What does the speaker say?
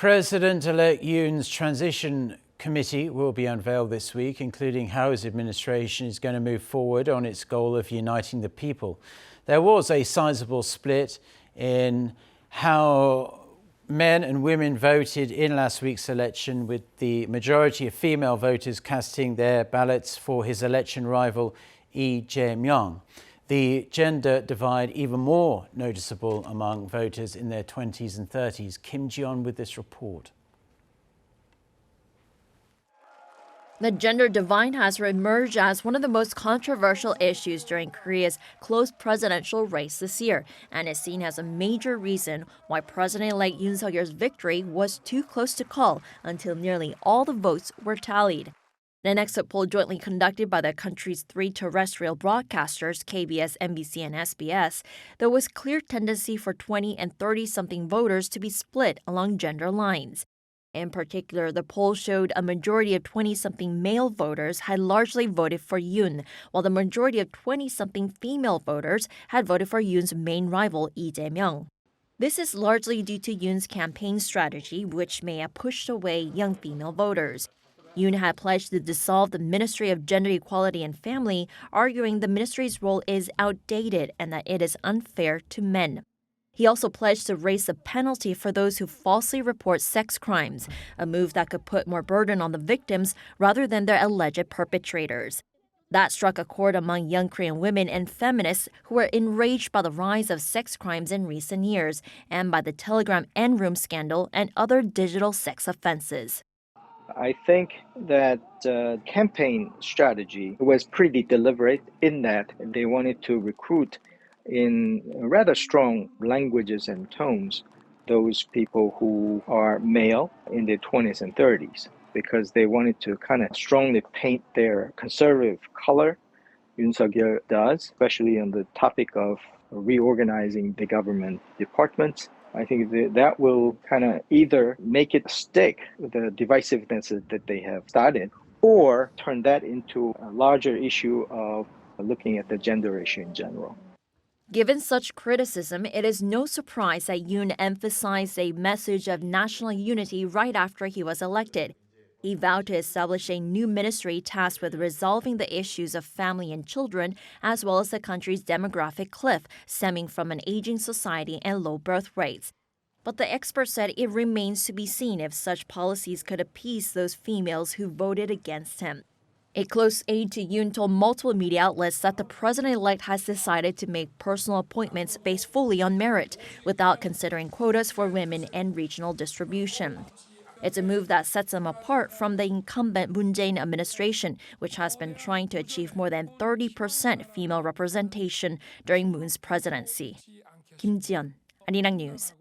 President-elect Yoon's transition committee will be unveiled this week, including how his administration is going to move forward on its goal of uniting the people. There was a sizable split in how men and women voted in last week's election, with the majority of female voters casting their ballots for his election rival, Jae-myung. The gender divide even more noticeable among voters in their 20s and 30s. Ji-yeon with this report. The gender divide has emerged as one of the most controversial issues during Korea's close presidential race this year, and is seen as a major reason why President-elect Yoon Suk-yeol's victory was too close to call until nearly all the votes were tallied. In an exit poll jointly conducted by the country's three terrestrial broadcasters, KBS, MBC and SBS, there was clear tendency for 20 and 30-something voters to be split along gender lines. In particular, the poll showed a majority of 20-something male voters had largely voted for Yoon, while the majority of 20-something female voters had voted for Yoon's main rival, Jae-myung. This is largely due to Yoon's campaign strategy, which may have pushed away young female voters. Yoon had pledged to dissolve the Ministry of Gender Equality and Family, arguing the ministry's role is outdated and that it is unfair to men. He also pledged to raise the penalty for those who falsely report sex crimes, a move that could put more burden on the victims rather than their alleged perpetrators. That struck a chord among young Korean women and feminists who were enraged by the rise of sex crimes in recent years and by the Telegram N-room scandal and other digital sex offenses. I think that campaign strategy was pretty deliberate in that they wanted to recruit in rather strong languages and tones those people who are male in their 20s and 30s, because they wanted to kind of strongly paint their conservative color. Yoon Suk-yeol does, especially on the topic of reorganizing the government departments. I think that will kind of either make it stick, the divisiveness that they have started, or turn that into a larger issue of looking at the gender issue in general. Given such criticism, it is no surprise that Yoon emphasized a message of national unity right after he was elected. He vowed to establish a new ministry tasked with resolving the issues of family and children, as well as the country's demographic cliff stemming from an aging society and low birth rates. But the expert said it remains to be seen if such policies could appease those females who voted against him. A close aide to Yoon told multiple media outlets that the president-elect has decided to make personal appointments based fully on merit, without considering quotas for women and regional distribution. It's a move that sets him apart from the incumbent Moon Jae-in administration, which has been trying to achieve more than 30% female representation during Moon's presidency. Ji-yeon, Arirang News.